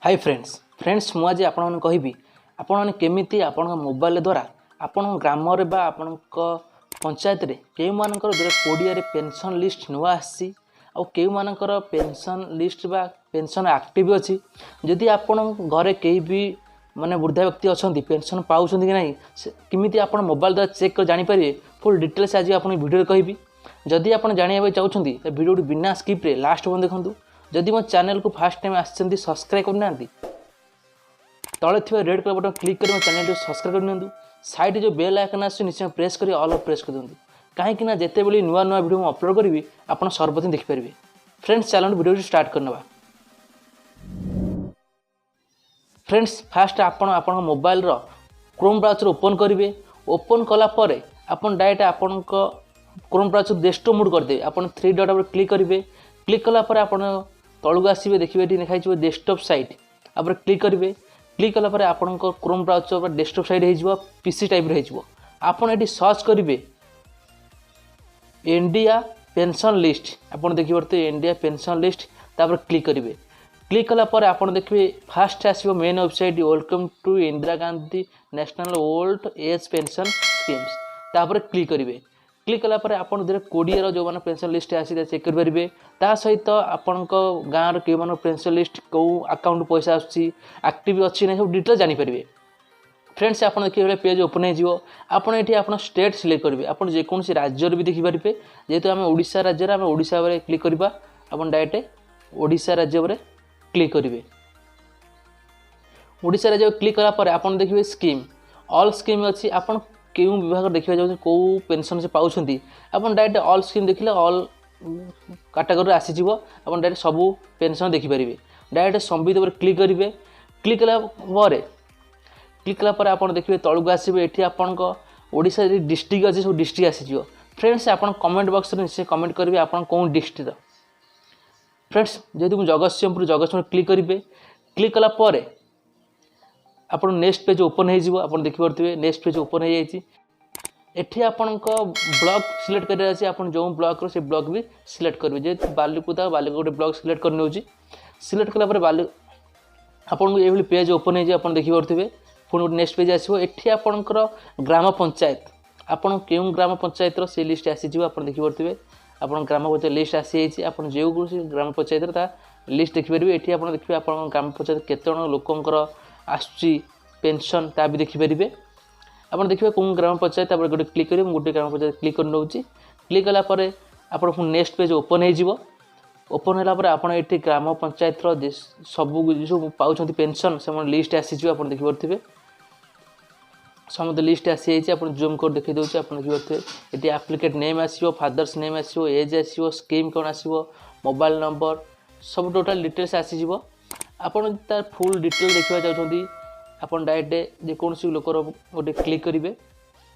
Hi friends मुझे आपन कहबी आपण केमिति आपण मोबाइल द्वारा आपण ग्राम रे बा आपण पंचायत रे केउ मानकर 2020 रे पेंशन लिस्ट नुआ आसी आ केउ मानकर पेंशन लिस्ट बा पेंशन एक्टिव अछि जदि आपण घरे केही भी माने वृद्धा व्यक्ति अछंती पेंशन पाउछंती कि नहीं किमिति आपण मोबाइल द्वारा चेक कर जानि परिबे फुल डिटेल्स आज आपण वीडियो रे कहबी। जदि आपण जानिबा चाहउछंती त वीडियो बिना स्किप रे लास्ट वन देखंतु। जदि मो चैनल को फर्स्ट टाइम आछंती सब्सक्राइब करना तले थी रेड कलर बटन क्लिक कर चैनल को सब्सक्राइब कर साइड जो बेल आइकन आस निश्चय प्रेस कर ऑल प्रेस कर दिंतु कहीं जिते बड़ी नुआ नुआ वीडियो अपलोड करी आप सर्वप्रथम देखिपारे। फ्रेंड्स चैनल वीडियो स्टार्ट करना। फ्रेंड्स फास्ट आप मोबाइल क्रोम ब्राउजर ओपन करेंगे। ओपन कलापर आपन डायरेक्ट आपण क्रोम ब्राउजर डेस्कटॉप मोड करदे आप 3 डॉट पर क्लिक करेंगे। क्लिक कलापर आप तलू आसवे देखिए लिखाई डेस्कटॉप साइट आप क्लिक करेंगे। क्लिक कलापर आपण क्रोम ब्राउजर डेस्कटॉप साइट हो पीसी टाइप हो आपन ये सर्च करेंगे इंडिया पेंशन लिस्ट आप देखिए इंडिया पेंशन लिस्ट तापर क्लिक करेंगे। क्लिक कलापर आप देखिए फास्ट आसो main website welcome to Indira Gandhi national old age pension schemes तापर क्लिक करेंगे। क्लिक कलापर आपन 2020 जो मैंने पेंशन लिस्ट आसी चेक करेंगे। ता सहित आपण गाँव के मान पेंशन लिस्ट कौ अकाउंट पैसा आक्टिव अच्छी ना सब डिटेल जानीपारे। फ्रेंड्स आप देखिए पेज ओपन हो स्टेट सिलेक्ट करेंगे। आप जेकोसी राज्य भी देखिपारे जेहेतु आम ओडिशा राज्य आम ओडिशा क्लिक करवा आप डायरेक्ट ओडिशा राज्य पर क्लिक करेंगे। ओडिशा राज्य क्लिक कलापर आप देखिए स्कीम ऑल स्कीम अच्छी आप क्यों विभाग देखा जाऊँ कौ पेंशन से पाँच आप डायरेक्ट ऑल स्कीम देखिले ऑल कैटेगरी आसीज आप डायरेक्ट सबू पेंशन देखिपारे। डायरेक्ट संविध पर क्लिक करेंगे। क्लिक कलापर आप देखिए तलू आसवे ये आपण ओडिशा डिस्ट्रिक्ट अच्छे सब डिस्ट्रिक्ट आसीज। फ्रेंड्स आप कमेंट बॉक्स में निश्चय कमेंट करेंगे आप कौन डिस्ट्रिक्ट। फ्रेंड्स जेहेतु जगतसिंहपुर क्लिक करेंगे। क्लिक कलापर आप नेक्स्ट पेज ओपन हो देखिपे नेक्स्ट पेज ओपन हो जाए। आपण ब्लॉक सिलेक्ट कर आप जो ब्लॉक रो से ब्लॉक भी सिलेक्ट करेंगे। जेहेतु बालिकुदा गोटे ब्लॉक सिलेक्ट कर नौ सिलेक्ट कलापर आपन ये पेज ओपन हो देखिपे पुणी नेक्स्ट पेज आसो ये आपणकर ग्राम पंचायत आपन क्यों ग्राम पंचायत से लिस्ट आसीज आप देखिपे आप ग्राम पंचायत लिस्ट आसी आप जो ग्राम पंचायत लिस्ट देखिपारे। ये आप देखिए आप ग्राम पंचायत केत लोकंर आसुची पेंशन ता भी देखिपारे। आप देखिए कौन ग्राम पंचायत आप गोटे क्लिक करेंगे गोटे ग्राम पंचायत क्लिक कर नौ क्लिक कलापर आप नेक्स्ट पेज ओपन हो ओपन होगापर आप ये ग्राम पंचायत सबू सब पाँच पेंशन से लिस्ट आसीज आप देखिपे समस्त लिस्ट आसी आप जूम कर देखी दूसरे आप देखिए ये एप्लिकेट नेम आसो फादर्स नेम आसो एज आसो स्कीम कौन आसो मोबाइल नंबर सब टोटाल डिटेल्स आसीज। आपन तार फुल डिटेल देखा चाहते आप डायरेक्ट जेकोसी लोकर गोटे क्लिक करेंगे।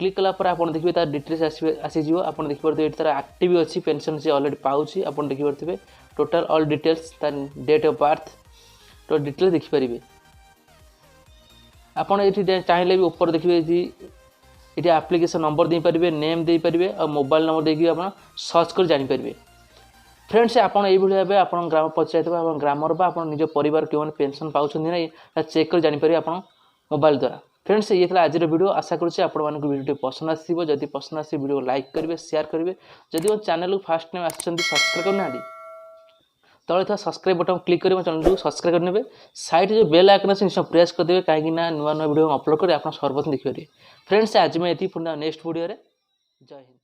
क्लिक कलापर आप देखिए तार डिटेल्स आसीज आप देखिए तार एक्टिव अच्छी पेंशन से अलरेडी पाँच आप देखिए टोटाल ऑल डिटेल्स तार डेट ऑफ बर्थ तो डिटेल देखिपारे। आपड़ ये चाहिए भी ऊपर देखिए ये एप्लिकेशन नंबर दे पारे नेम दे पारे और मोबाइल नंबर देखिए आप सर्च कर जानीपारे। फ्रेंड्स आपड़ ये भाव आप ग्राम पंचायत ग्रामर आप निज परिवार क्यों पेंशन पाँच ना चेक कर जानीपारे आप मोबाइल द्वारा। फ्रेंड्स ये आज वीडियो आशा करुँचे आपको वीडियो पसंद आसो। जदि पसंद आसे वीडियो लाइक करेंगे शेयर करेंगे। जदि मो चैनल को फर्स्ट टाइम आसछंती सब्सक्राइब करना तले था सब्सक्राइब बटन क्लिक करेंगे चैनल को सब्सक्राइब करने साइड जो बेल आइकन से प्रेस करदे कहीं नुआ नुआ वीडियो अपलोड कर आप सर्वप्रथम देखिए। फ्रेंड्स आज मैं ये नेक्स्ट वीडियो जय हिंद।